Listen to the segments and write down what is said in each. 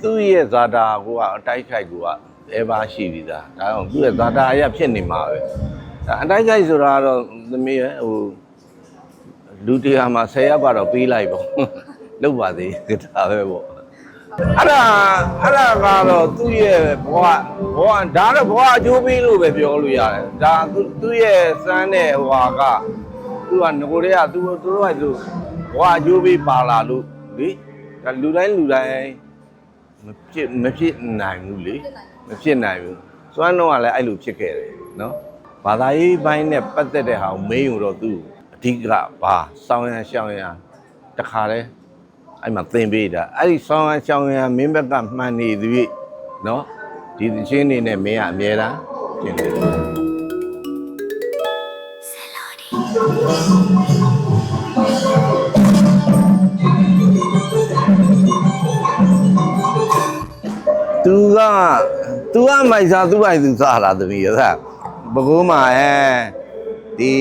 သူ့ရဲ့ဇာတာကအတိုက်ခိုက်အဲပါရှိပြီသားဒါတော့သူ့ရဲ့ဇာတာအရဖြစ်နေမှာပဲဒါအတိုက်ခိုက်ဆိုတာကတော့သမီးဟိုလူတရားမှာ10ရက်ပါတော့ပေးလိုက်ပေါ့လုပ်ပါသေးဒါပဲပေါ့အဲ့ဒါကတော့သူ့ရဲ့ဘဝဒါတော့ဘဝအကျိုးပေးလို့ပဲပြောလို့ရတယ်ဒါသူ့ရဲ့စမ်းတဲ့ဟိုဟာကသူကငကိုတွေကသူတို့ကသူဘဝအကျိုးပေးပါလာလို့လေဒါလူတိုင်းမဖြစ်နိုင်ဘူးလေမဖြစ်နိုင်ဘူးစွမ်းတော့ကလည်းအဲ့လိုဖြစ်ခဲ့တယ်နော်ဘာသာရေးဘိုင်းနဲ့ပတ်သက်တဲ့ဟာကိုမေးရင်တော့သူအဓိကဘာစောင်းရန်ရှောင်းရန်တခါတည်းအဲ့မှာသင်ပေးတာအဲ့ဒီဆောင်းရှောင်းရန်မင်းဘက်ကမှန်နေသည်နော်ဒီသချင်းနေနဲ့မင်းကအမြဲတမ်းကျင်တယ်သူကမိုက်စားသူ့ပိုင်သူစားလာသမီးရသဘကိုးမှာဒီ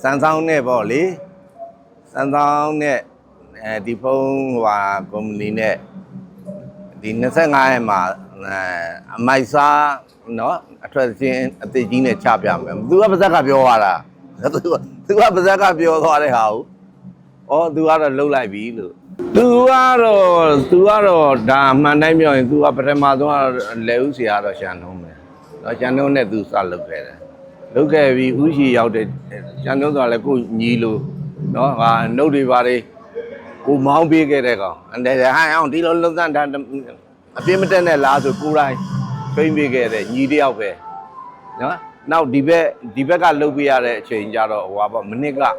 စမ်းဆောင်နဲ့ပေါ့လေစမ်းဆောင်နဲ့ဒီဖုန်းဟိုဟာကုမ္ပဏီနဲ့ဒီ25ရက်မှာအမိုက်စားနော်အထွက်ချင်းအသေးကြီးနဲ့ချပြမယ်သူကပါဇက်ကပြောသွားတာသူကပါဇက်ကပြောသွားတဲ့ဟာကိုသူကတော့လှုပ်လိုက်ပြီလို့သူကတော့ဒါမှန်တိုင်းပြောရင်သူကပထမဆုံးလက်ဦးဆရာတော့ရှန်ထုံးမယ်နော်ရှန်ထုံးနဲ့သူစလုပ်ခဲ့တယ်လုပ်ခဲ့ပြီးဥရှိရောက်တဲ့ရှန်ထုံးဆိုတာလည်းကိုညီလို့နော်ဟာနှုတ်တွေပါတယ်ကိုမောင်းပေးခဲ့တဲ့ကောင်အဲ့ဒါဟန်အောင်ဒီလိုလုံစမ်းတာအပြင်းမတက်နဲ့လားဆိုကိုတိုင်းဖိမ့်ပေးခဲ့တဲ့ညီတယောက်ပဲနော်နောက်ဒီဘက်ကလှုပ်ပေးရတဲ့အချိန်ကြတော့ဟိုပါမနစ်ကဟို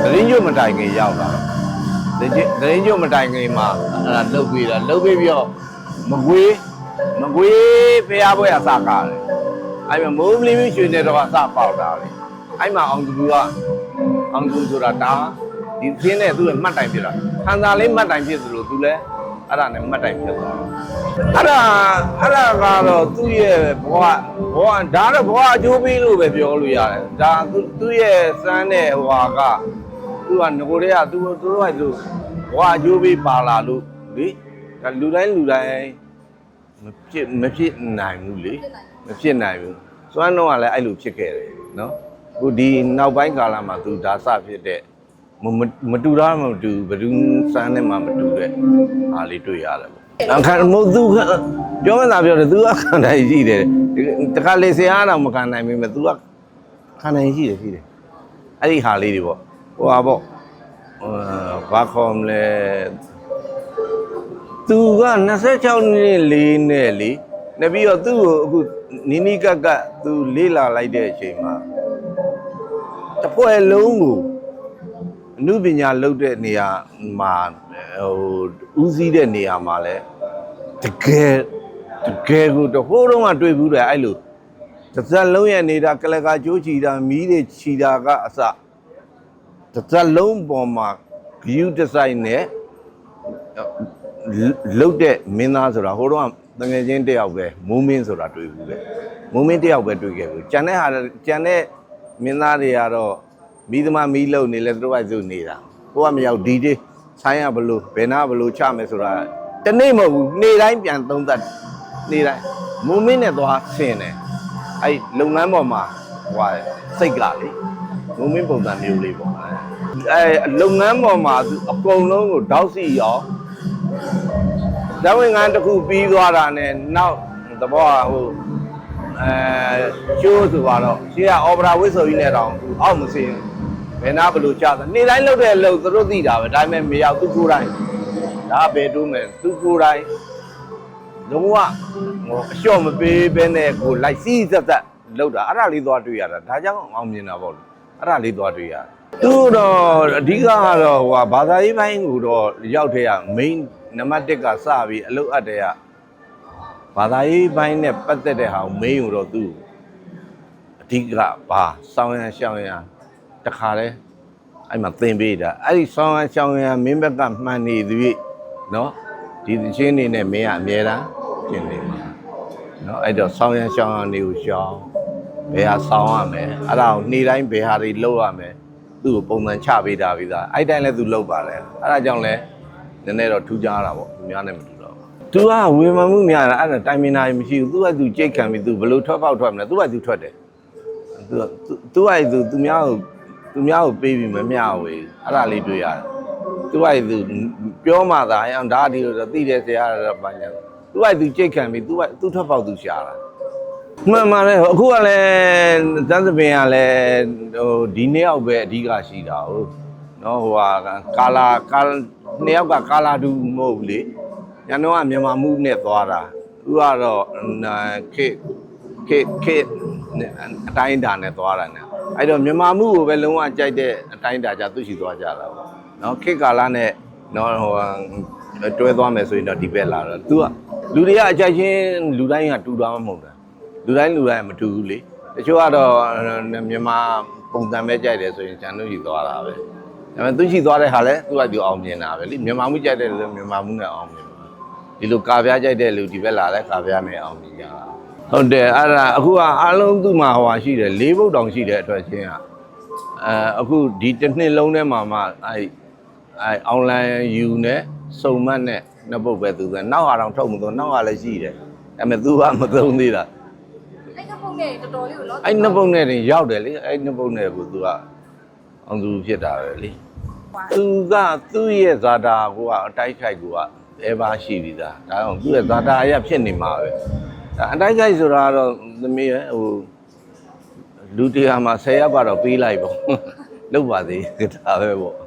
သရင်းကျွတ်မတိုင်ခင်ရောက်လာသရင်းကျွတ်မတိုင်ခင်မှာအဲ့ဒါလှုပ်ပေးပြီးတော့မကွေးဖျားပွဲအစကားတယ်အဲ့မှာမိုးမလီရွှေနေတော့အစပေါက်တာလေအဲ့မှာအောင်သူဆိုတာဒါဒီသင်းနဲ့သူ့ရဲ့မှတ်တိုင်ဖြစ်တာခန္ဓာလေးမှတ်တိုင်ဖြစ်သလိုသူလည်းအဲ့ဒါနဲ့မှတ်တိုင်ဖြစ်သွားတော့အဲ့ဒါကတော့သူ့ရဲ့ဘဝဒါတော့ဘဝအကျိုးပေးလို့ပဲပြောလို့ရတယ်ဒါသူ့ရဲ့စမ်းတဲ့ဟိုဟာကသူကငကိုတွေကသူတို့ကသူဘဝအကျိုးပေးပါလာလို့လေဒါလူတိုင်းမဖြစ်နိုင်ဘူးလေမဖြစ်နိုင်ဘူးစွမ်းတော့ကလည်းအဲ့လိုဖြစ်ခဲ့တယ်နော်ခုဒီနောက်ပိုင်းကာလမှာသူဒါစဖြစ်တဲ့မတူတာမတူဘယ်သူစမ်းနဲ့မှမတူတဲ့အားလေးတွေ့ရတယ်ပေါ့အခါမို့သူပြောမှသာပြောတယ်သူကခံနိုင်ရှိတယ်တခါလေဆရာတော့မခံနိုင်မိမဲ့သူကခံနိုင်ရှိတယ်အဲ့ဒီဟာလေးတွေပေါ့ဟိုဟာပေါ့ဘာခေါ်မလဲသူက26နှစ်4နဲ့လေနေပြီးတော့သူ့ကိုအခုနီးနီးကပ်သူလေးလာလိုက်တဲ့အချိန်မှာတစ်ဖွဲ့လုံးကိုအနုပညာလုပ်တဲ့နေရာမှာဦးစီးတဲ့နေရာမှာလဲတကယ်ကိုတဟိုးတုန်းကတွေ့ဘူးတယ်အဲ့လိုတစ်စက်လုံးရဲ့နေတာကလကာကျိုးချီတာမီးတွေချီတာကအစတစ်စက်လုံးပေါ်မှာဂယူဒီဇိုင်းနဲ့လုတ်တဲ့မင်းသားဆိုတာဟိုတော့တငယ်ချင်းတယောက်ပဲမိုးမင်းဆိုတာတွေ့ဘူးလေမိုးမင်းတယောက်ပဲတွေ့ခဲ့ဘူးကျန်တဲ့မင်းသားတွေကတော့မိသမားမီးလုံနေလဲသူတို့ကစုနေတာကိုကမရောက်ဒီတေးဆိုင်းရဘလို့ဘယ်နာဘလို့ချမယ်ဆိုတာတနေ့မဟုတ်ဘူးနေ့တိုင်းပြန်သုံးသပ်နေ့တိုင်းမိုးမင်းနဲ့သွားဆင်းတယ်အဲ့လုပ်ငန်းပေါ်မှာဟိုစိတ်ကလေမိုးမင်းပုံစံမျိုးလေးပေါ့အဲ့လုပ်ငန်းပေါ်မှာအကုန်လုံးကိုတောက်စီရောဇဝင်ငန်းတစ်ခုပြီးသွားတာနဲ့နောက်သဘောဟိုချိုးဆိုတော့ရှေ့ကအော်ပရာဝစ်ဆိုကြီးနဲ့တောင်အောက်မစင်းဘယ်နာဘလို့ချတာနေ့တိုင်းလုပ်တဲ့အလုပ်သူတို့သိတာပဲဒါပေမဲ့မရောက်သူကိုယ်တိုင်ဒါဘယ်တိုးမယ်သူကိုယ်တိုင်လုံးဝအလျှော့မပေးဘဲနဲ့ကိုလိုက်စီးသက်လုပ်တာအဲ့ဒါလေးသွားတွေ့ရတာဒါကြောင့်အောင်မြင်တာပေါ့အဲ့ဒါလေးသွားတွေ့ရသူတော့အဓိကကတော့ဟိုဘာသာရေးပိုင်းကိုတော့ရောက်တဲ့က main နံပါတ်1ကစပြီးအလုပ်အပ်တဲ့ကဘာသာရေးပိုင်းနဲ့ပတ်သက်တဲ့ဟာကိုမေးရင်တော့သူအဓိကဘာစောင်းရန်ရှောင်းရန်တခါတည်းအဲ့မှာသင်ပေးတာအဲ့ဒီစောင်းရန်ရှောင်းရန်မင်းဘက်ကမှန်နေသည်နော်ဒီသချင်းနေနဲ့မင်းကအမြဲတမ်းကျင်နေမှာနော်အဲ့တော့စောင်းရန်ရှောင်းရန်တွေကိုရှောင်းဘယ်ဟာစောင်းရမယ်အဲ့ဒါကိုနေ့တိုင်းဘယ်ဟာတွေလုပ်ရမယ် သူ့ကိုပုံစံချပေးတာပြီးသားအဲ့တိုင်းလဲသူလောက်ပါတယ်အဲ့ဒါကြောင့်လဲနည်းနည်းတော့ထူးခြားတာပေါ့သူများနဲ့မတူတော့သူကဝေမမှုများတာအဲ့ဒါတိုင်မင်နာမရှိဘူးသူကသူကြိတ်ခံပြီးသူဘယ်လိုထွက်ပေါက်ထွက်မလဲသူကသူထွက်တယ်သူများကိုပေးပြီးမမျှဝေအဲ့ဒါလေးတွေ့ရတယ်သူကသူပြောမှသာအောင်ဒါဒီလိုသိတယ်ဆရာတော့ပညာသူကသူကြိတ်ခံပြီးသူထွက်ပေါက်သူရှာတာမှန်ပါတယ်အခုကလည်းသန်းသပင်ကလည်းဟိုဒီနှစ်ယောက်ပဲအဓိကရှိတာဟုတ်နော်ဟိုဟာကာလာနှစ်ယောက်ကကာလာတူမဟုတ်ဘူးလေညာတော့ကမြန်မာမှုနဲ့သွားတာသူကတော့ခေအတိုင်းတာနဲ့သွားတာနဲ့အဲ့တော့မြန်မာမှုကိုပဲလုံးဝကြိုက်တဲ့အတိုင်းတာကြသူရှိသွားကြတာပေါ့နော်ခေကာလာနဲ့နော်ဟိုတွဲသွားမယ်ဆိုရင်တော့ဒီဘက်လာတော့သူကလူတွေကအကြိုက်ချင်းလူတိုင်းကတူသွားမှမဟုတ်တာလူတိုင်းမတူဘူးလေတချို့ကတော့မြန်မာပုံစံပဲကြိုက်တယ်ဆိုရင်ကျန်လို့ရှိသွားတာပဲဒါပေမဲ့သူရှိသွားတဲ့ဟာလဲသူကသူအောင်မြင်တာပဲလေမြန်မာမှုကြိုက်တဲ့လူမြန်မာမှုနဲ့အောင်မြင်ဒီလိုကာပြားကြိုက်တဲ့လူဒီဘက်လာလဲကာပြားနဲ့အောင်မြင်ကြတာဟုတ်တယ်အဲ့ဒါအခုကအားလုံးသူ့မှာဟိုရှိတယ်၄ဘုတ်တောင်ရှိတဲ့အတွက်ချင်းကအခုဒီတစ်နှစ်လုံးထဲမှာမှအဲ့အွန်လိုင်းယူနဲ့စုံမတ်နဲ့နှစ်ပုတ်ပဲသူကနောက်ဟာတော့ထုတ်မလို့နောက်ကလည်းရှိတယ်ဒါပေမဲ့သူကမသုံးသေးတာအဲ့နှစ်ပုတ်နဲ့တော်တော်လေးကိုနော်အဲ့နှစ်ပုတ်နဲ့တင်ရောက်တယ်လေအဲ့နှစ်ပုတ်နဲ့ကိုသူကအောင်သူဖြစ်တာပဲလေသူကသူ့ရဲ့ဇာတာကအတိုက်ခိုက်ကအဲပါရှိပြီးသားဒါကြောင့်သူ့ရဲ့ဇာတာအရဖြစ်နေမှာပဲဒါအတိုက်ခိုက်ဆိုတာကတော့သမီးရဲ့ဟိုလူတရားမှာ10ယောက်ကတော့ပေးလိုက်ပေါ့လုပ်ပါသေးဒါပဲပေါ့